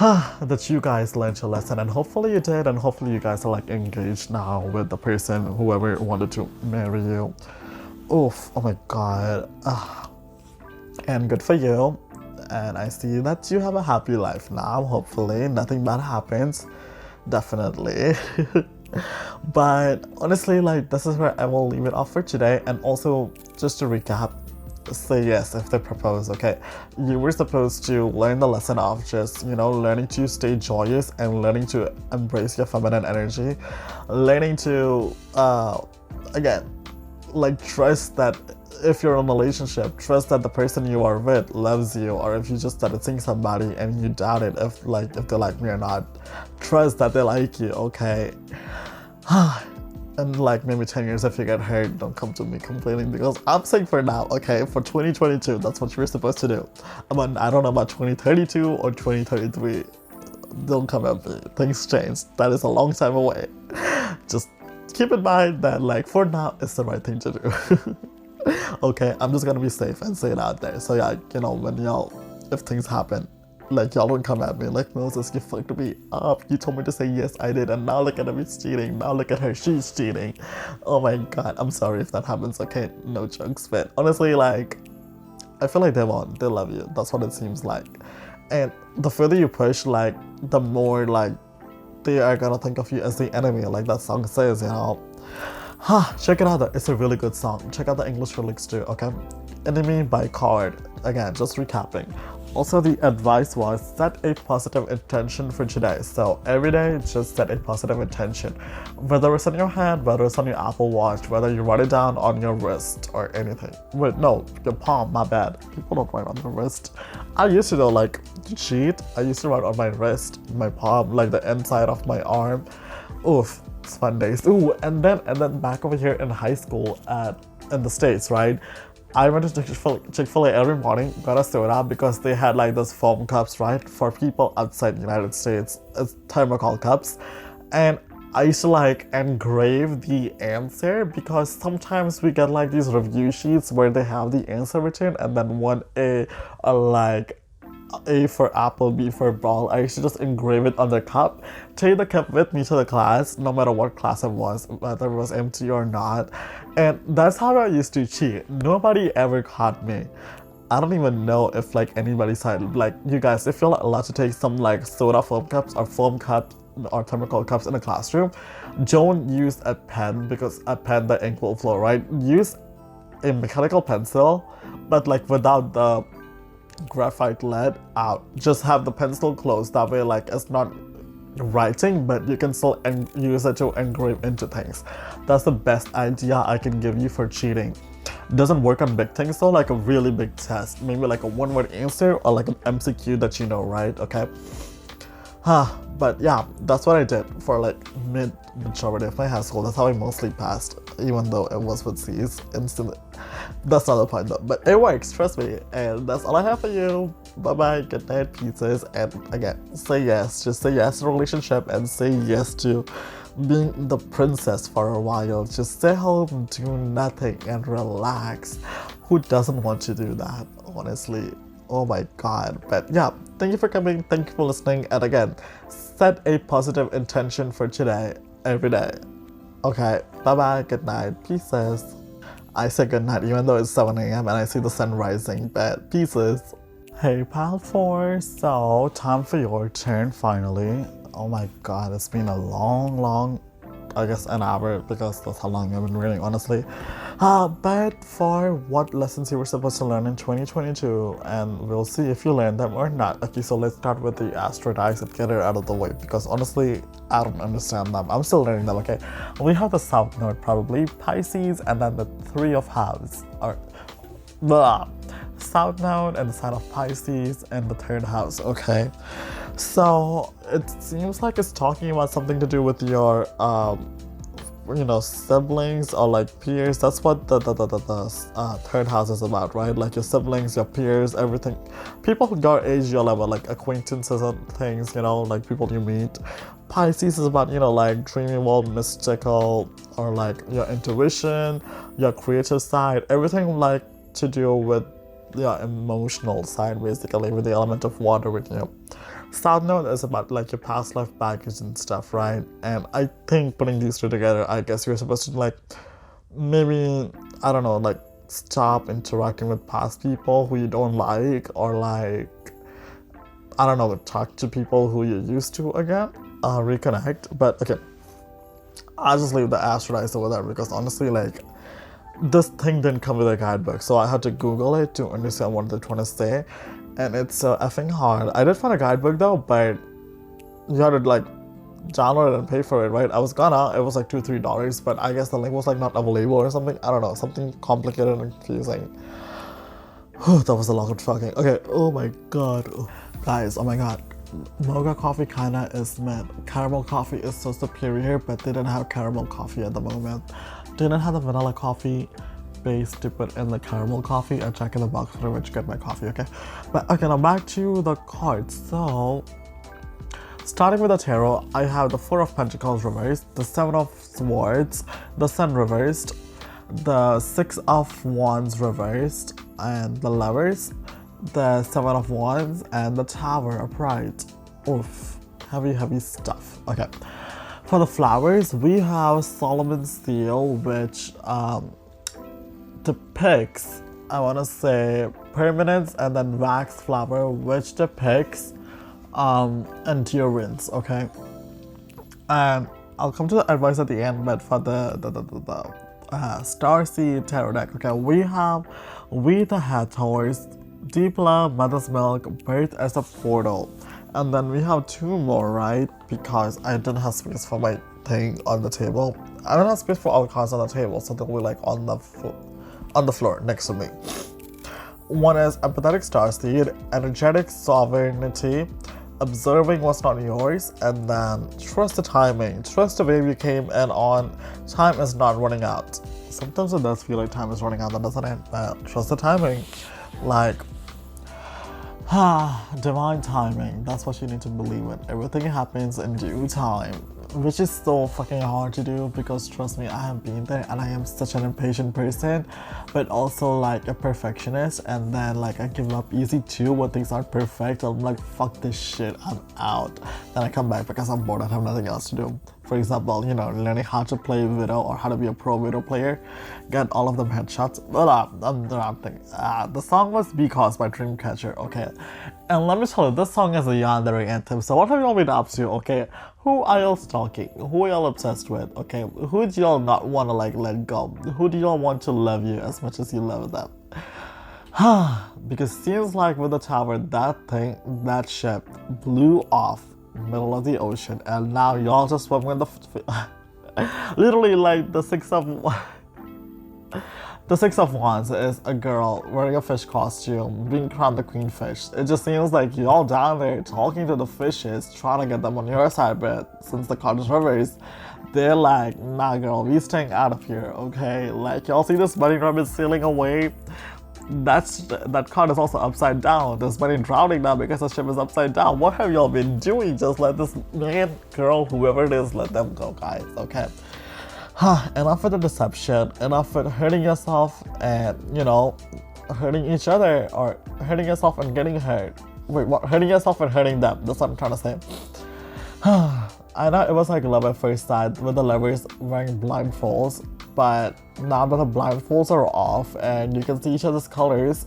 that you guys learned your lesson, and hopefully you did, and hopefully you guys are like engaged now with the person, whoever wanted to marry you. Oof, oh my god. And good for you. And I see that you have a happy life now, hopefully. Nothing bad happens. Definitely. But honestly, like, this is where I will leave it off for today. And also, just to recap, say yes if they propose, okay? You were supposed to learn the lesson of just, you know, learning to stay joyous and learning to embrace your feminine energy. Learning to, again, like, trust that if you're in a relationship, trust that the person you are with loves you, or if you just started seeing somebody and you doubt it if they like me or not, trust that they like you, okay? And like maybe 10 years if you get hurt, don't come to me complaining because I'm saying for now, okay, for 2022, that's what you're supposed to do. But I don't know about 2032 or 2033. Don't come at me. Things change. That is a long time away. Just keep in mind that like for now, it's the right thing to do. Okay, I'm just gonna be safe and say it out there. So yeah, you know, when y'all, if things happen, like y'all don't come at me like, Moses, you fucked me up. You told me to say yes, I did, and now look at him, he's cheating. Now look at her, she's cheating. Oh my god, I'm sorry if that happens. Okay, no jokes, but honestly, like, I feel like they won't. They love you. That's what it seems like. And the further you push, like, the more like they are gonna think of you as the enemy, like that song says, you know. Check it out, it's a really good song. Check out the English lyrics too, okay? Enemy by Card. Again, just recapping. Also, the advice was set a positive intention for today. So every day, just set a positive intention. Whether it's on your hand, whether it's on your Apple Watch, whether you write it down on your wrist or anything. Wait, no, your palm, my bad. People don't write on their wrist. I used to though, like, to cheat, I used to write on my wrist, my palm, like the inside of my arm. Oof, it's fun days. Ooh, and then back over here in high school in the States, right? I went to Chick-fil-A every morning, got a soda because they had like those foam cups, right? For people outside the United States, it's thermocol cups. And I used to like engrave the answer because sometimes we get like these review sheets where they have the answer written and then one A, like A for apple, B for ball. I used to just engrave it on the cup, take the cup with me to the class, no matter what class it was, whether it was empty or not. And that's how I used to cheat. Nobody ever caught me. I don't even know if like anybody said, like, you guys, if you're allowed to take some like soda foam cups or thermocol cups in a classroom, don't use a pen because a pen, the ink will flow, right? Use a mechanical pencil, but like without the graphite lead out. Just have the pencil closed, that way like it's not writing, but you can still use it to engrave into things. That's the best idea I can give you for cheating. Doesn't work on big things though, like a really big test, maybe like a one-word answer or like an MCQ that you know, right? Okay. But yeah, that's what I did for like majority of my high school. That's how I mostly passed, even though it was with C's instantly. That's not the point though, but it works, trust me. And that's all I have for you. Bye bye, good night, pieces. And again, say yes, just say yes to the relationship and say yes to being the princess for a while. Just stay home, do nothing and relax. Who doesn't want to do that, honestly? Oh my god. But yeah, thank you for coming, thank you for listening, and again, set a positive intention for today, every day. Okay, bye bye, good night, pieces. I say good night even though it's 7 a.m. and I see the sun rising, but pieces. Hey pal 4, so time for your turn finally. Oh my god, it's been a long, I guess an hour, because that's how long I've been reading, honestly. But for what lessons you were supposed to learn in 2022, and we'll see if you learned them or not. Okay, so let's start with the asteroids and get it out of the way, because honestly, I don't understand them. I'm still learning them, okay? We have the South Node, probably, Pisces, and then the Three of Halves, or blah. South Node and the sign of Pisces and the third house, okay? So it seems like it's talking about something to do with your siblings or like peers. That's what the third house is about, right? Like your siblings, your peers, everything. People who your age, your level, like acquaintances and things, like people you meet. Pisces is about, like dreaming world, mystical, or like your intuition, your creative side, everything like to do with your emotional side, basically, with the element of water with you. South Node is about like your past life baggage and stuff, right? And I think putting these two together, I guess you're supposed to like maybe, I don't know, like stop interacting with past people who you don't like, or like, I don't know, talk to people who you used to again, reconnect. But okay, I'll just leave the asteroids over there because honestly, like, this thing didn't come with a guidebook, so I had to Google it to understand what they're trying to say, and it's effing hard. I did find a guidebook though, but you had to like download it and pay for it, right? I was gonna, it was like $2-3, but I guess the link was like not available or something. I don't know, something complicated and confusing. That was a lot of talking. Okay, oh my god. Guys, oh my god. Mocha coffee kinda is mid. Caramel coffee is so superior, but they didn't have caramel coffee at the moment. They didn't have the vanilla coffee base to put in the caramel coffee. I check in the box for which get my coffee, okay? But okay, now back to the cards. So, starting with the tarot, I have the Four of Pentacles reversed, the Seven of Swords, the Sun reversed, the Six of Wands reversed, and the Lovers, the Seven of Wands, and the Tower upright. Oof, heavy stuff. Okay. For the flowers, we have Solomon's seal, which depicts, I want to say, permanence, and then wax flower, which depicts endurance, okay? And I'll come to the advice at the end, but for the Starseed Tarot deck, okay, we the Hathors, Deep love, mother's milk, birth as a portal. And then we have two more, right? Because I didn't have space for my thing on the table. I don't have space for all cards on the table, so they'll be like on the floor next to me. One is empathetic starseed, energetic sovereignty, observing what's not yours, and then trust the timing. Trust the wave you came in on. Time is not running out. Sometimes it does feel like time is running out, that doesn't it? Trust the timing. Like, divine timing. That's what you need to believe in. Everything happens in due time, which is so fucking hard to do because trust me, I have been there and I am such an impatient person, but also like a perfectionist, and then like I give up easy too when things aren't perfect. I'm like, fuck this shit, I'm out. Then I come back because I'm bored and have nothing else to do. For example, learning how to play Widow or how to be a pro Widow player, get all of them headshots. But I'm thinking, the song was Because by Dreamcatcher, okay? And let me tell you, this song is a yandere anthem. So what have y'all been up to, okay? Who are y'all stalking? Who are y'all obsessed with, okay? Who do y'all not want to like let go? Who do y'all want to love you as much as you love them? Because seems like with the tower, that ship blew off middle of the ocean, and now y'all just swimming with the literally like the six of wands is a girl wearing a fish costume being crowned the queen fish. It just seems like y'all down there talking to the fishes, trying to get them on your side, but since the card is reversed, they're like, nah girl, we staying out of here, okay? Like, y'all see this bunny rabbit sailing away? That card is also upside down. There's money drowning now because the ship is upside down. What have y'all been doing? Just let this man, girl, whoever it is, let them go, guys, okay? Enough with the deception, enough with hurting yourself and, hurting each other, or hurting yourself and getting hurt. Wait, what? Hurting yourself and hurting them. That's what I'm trying to say. I know it was like love at first sight with the lovers wearing blindfolds, but now that the blindfolds are off and you can see each other's colors,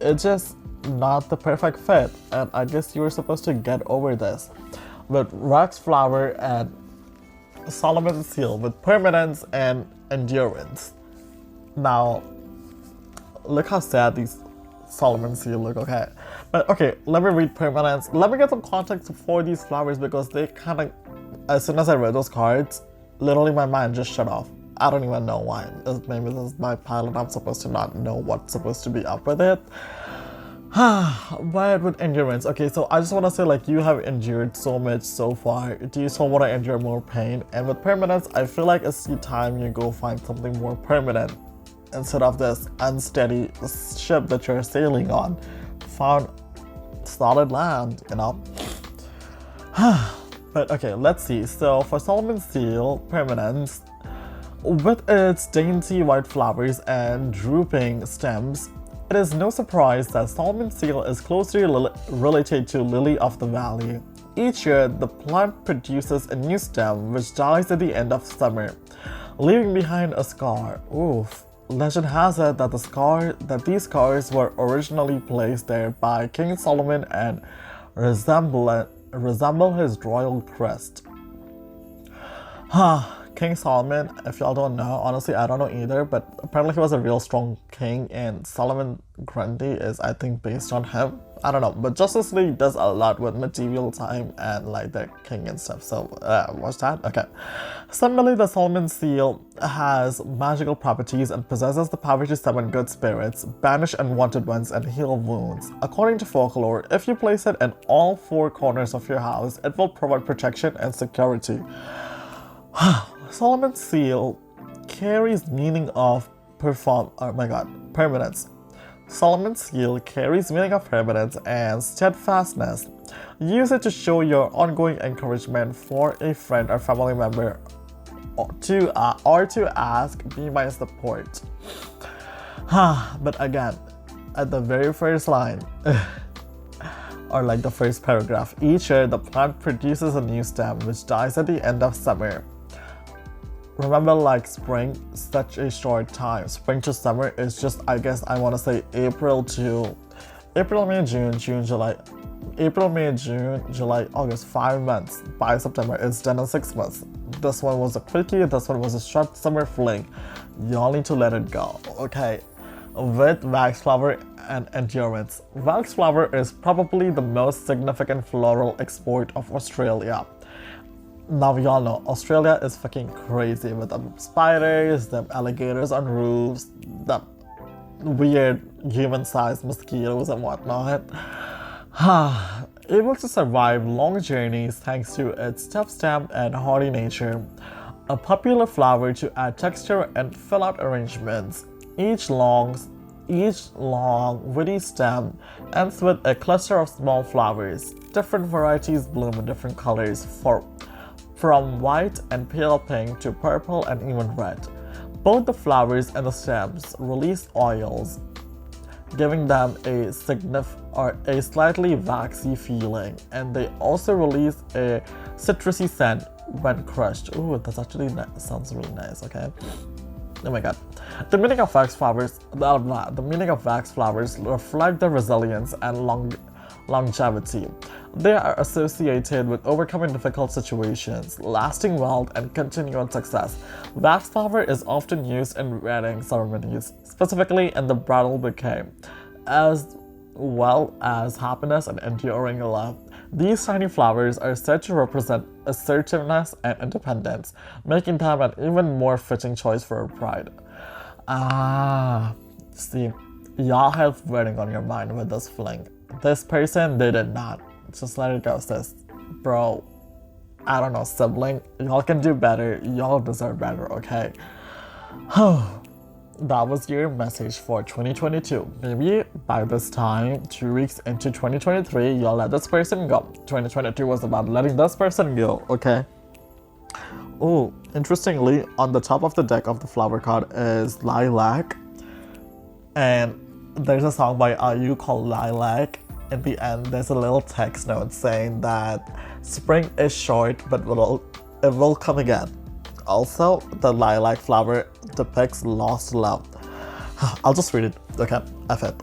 it's just not the perfect fit. And I guess you were supposed to get over this. With Rex Flower and Solomon's Seal, with permanence and endurance. Now, look how sad these Solomon's Seal look, okay? But okay, let me read permanence. Let me get some context for these flowers because they kind of, as soon as I read those cards, literally my mind just shut off. I don't even know why. Maybe this is my pilot. I'm supposed to not know what's supposed to be up with it. But with endurance, okay, so I just want to say, like, you have endured so much so far. Do you still want to endure more pain? And with permanence, I feel like it's the time you go find something more permanent instead of this unsteady ship that you're sailing on. Found solid land, But okay, let's see. So for Solomon's Seal, permanence, with its dainty white flowers and drooping stems, it is no surprise that Solomon's Seal is closely related to Lily of the Valley. Each year, the plant produces a new stem which dies at the end of summer, leaving behind a scar. Oof. Legend has it that these scars were originally placed there by King Solomon and resemble his royal crest. King Solomon, if y'all don't know, honestly I don't know either, but apparently he was a real strong king, and Solomon Grundy is, I think, based on him. I don't know, but Justice League does a lot with medieval time and like their king and stuff, so watch that. Okay. Similarly, the Solomon Seal has magical properties and possesses the power to summon good spirits, banish unwanted ones, and heal wounds. According to folklore, if you place it in all four corners of your house, it will provide protection and security. Solomon's Seal carries meaning of permanence. Solomon's Seal carries meaning of permanence and steadfastness. Use it to show your ongoing encouragement for a friend or family member, or to ask, be my support. But again, at the very first line, or like the first paragraph, each year the plant produces a new stem which dies at the end of summer. Remember, like, spring, such a short time. Spring to summer is just, I guess I want to say April, May, June, July, August, 5 months. By September, it's done in 6 months. This one was a quickie, this one was a short summer fling. Y'all need to let it go, okay? with waxflower and endurance. Waxflower is probably the most significant floral export of Australia. Now we all know Australia is fucking crazy with them spiders, them alligators on roofs, the weird human-sized mosquitoes and whatnot. Able to survive long journeys thanks to its tough stem and hardy nature. A popular flower to add texture and fill out arrangements. Each long woody stem ends with a cluster of small flowers. Different varieties bloom in different colors, from white and pale pink to purple and even red. Both the flowers and the stems release oils, giving them a slightly waxy feeling, and they also release a citrusy scent when crushed. Ooh, that's actually sounds really nice. Okay. Oh my god. The meaning of wax flowers reflect their resilience and longevity. They are associated with overcoming difficult situations, lasting wealth, and continued success. Wax flower is often used in wedding ceremonies, specifically in the bridal bouquet, as well as happiness and enduring love. These tiny flowers are said to represent assertiveness and independence, making them an even more fitting choice for a bride. See, y'all have wedding on your mind with this fling. This person, they did not. Just let it go, sis. Bro, I don't know, sibling, y'all can do better. Y'all deserve better, okay? That was your message for 2022. Maybe by this time, 2 weeks into 2023, y'all let this person go. 2022 was about letting this person go, okay? Oh, interestingly, on the top of the deck of the flower card is Lilac. And there's a song by IU called Lilac. In the end, there's a little text note saying that spring is short, but it will come again. Also, the lilac flower depicts lost love. I'll just read it. Okay, F it.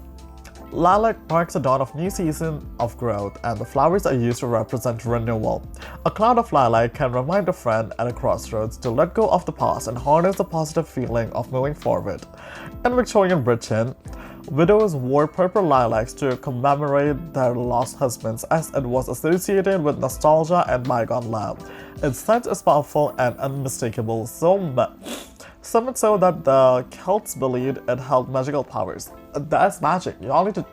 Lilac marks the dawn of new season of growth, and the flowers are used to represent renewal. A cloud of lilac can remind a friend at a crossroads to let go of the past and harness the positive feeling of moving forward. In Victorian Britain, widows wore purple lilacs to commemorate their lost husbands, as it was associated with nostalgia and bygone love. Its scent is powerful and unmistakable, so much so that the Celts believed it held magical powers. That's magic. Y'all need to...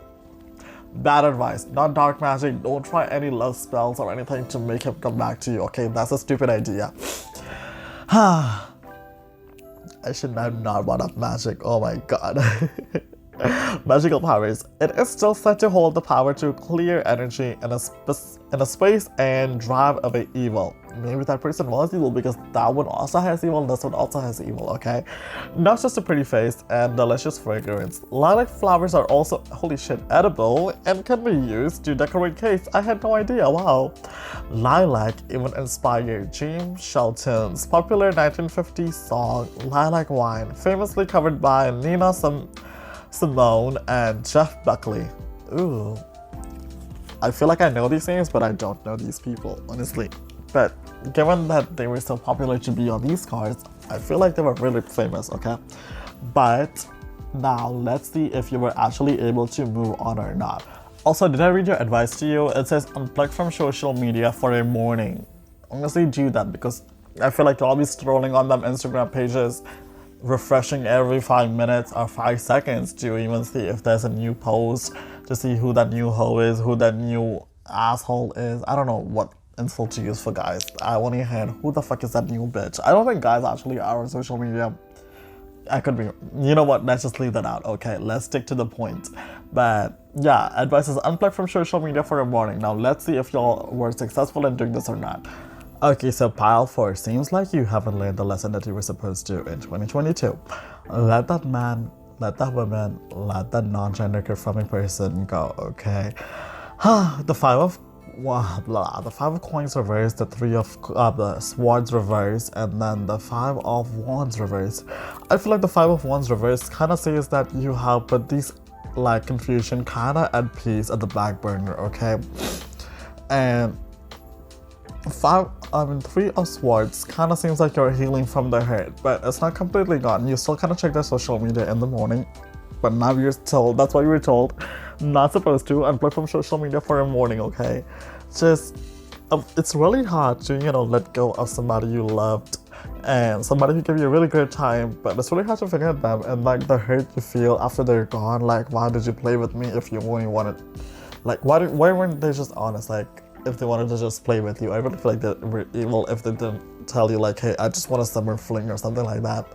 Bad advice, not dark magic. Don't try any love spells or anything to make him come back to you, okay? That's a stupid idea. I should have not brought up magic. Oh my god. Magical powers. It is still said to hold the power to clear energy in a space and drive away evil. Maybe that person was evil because that one also has evil and this one also has evil, okay? Not just a pretty face and delicious fragrance. Lilac flowers are also, holy shit, edible and can be used to decorate cakes. I had no idea, wow. Lilac even inspired James Shelton's popular 1950s song, Lilac Wine, famously covered by Nina Simone and Jeff Buckley. Ooh. I feel like I know these names, but I don't know these people, honestly. But given that they were so popular to be on these cards, I feel like they were really famous, okay? But now let's see if you were actually able to move on or not. Also, did I read your advice to you? It says unplug from social media for a morning. Honestly, do that because I feel like you'll all be scrolling on them Instagram pages, refreshing every 5 minutes or 5 seconds to even see if there's a new post, to see who that new hoe is, who that new asshole is. I don't know what insult to use for guys. I only heard, who the fuck is that new bitch? I don't think guys actually are on social media. I could be, you know what, let's just leave that out. Okay, let's stick to the point. But yeah, advice is unplug from social media for a morning. Now let's see if y'all were successful in doing this or not. Okay, so pile 4, seems like you haven't learned the lesson that you were supposed to in 2022. Let that man, let that woman, let that non-gender confirming person go, okay? The 5 of the 5 of coins reversed, the 3 of the swords reversed, and then the 5 of wands reversed. I feel like the 5 of wands reversed kind of says that you have put these like confusion kind of at peace at the back burner, okay? And 3 of swords kind of seems like you're healing from the hurt, but it's not completely gone. You still kind of check their social media in the morning, but now you're told, that's why you were told, not supposed to unplug from social media for a morning, okay? Just, it's really hard to, let go of somebody you loved and somebody who gave you a really great time, but it's really hard to forget them, and like the hurt you feel after they're gone, like, why did you play with me if you only wanted, like, why weren't they just honest, like, if they wanted to just play with you? I really feel like they were evil if they didn't tell you, like, hey, I just want a summer fling or something like that.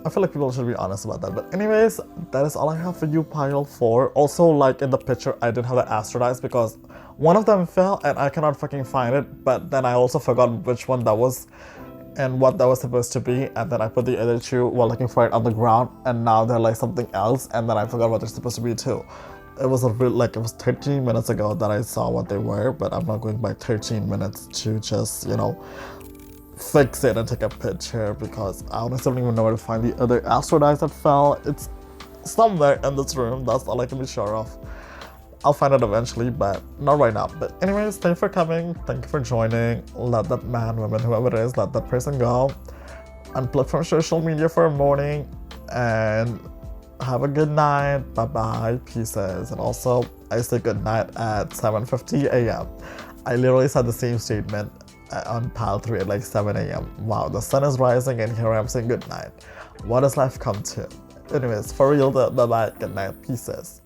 I feel like people should be honest about that. But anyways, that is all I have for you, pile 4. Also, like in the picture, I didn't have the asteroids because one of them fell and I cannot fucking find it. But then I also forgot which one that was and what that was supposed to be. And then I put the other two while looking for it on the ground. And now they're like something else. And then I forgot what they're supposed to be too. It was it was 13 minutes ago that I saw what they were. But I'm not going by 13 minutes to just, fix it and take a picture because I honestly don't even know where to find the other asteroids that fell. It's somewhere in this room, that's all I can be sure of. I'll find it eventually, but not right now. But anyways, thank you for coming, thank you for joining. Let that man, woman, whoever it is, let that person go. Unplug from social media for a morning and have a good night. Bye-bye, pieces. And also, I say good night at 7:50 a.m. I literally said the same statement on pile 3 at like 7 a.m. Wow, the sun is rising and here I am saying good night. What does life come to? Anyways, for real, bye-bye, good night, pieces.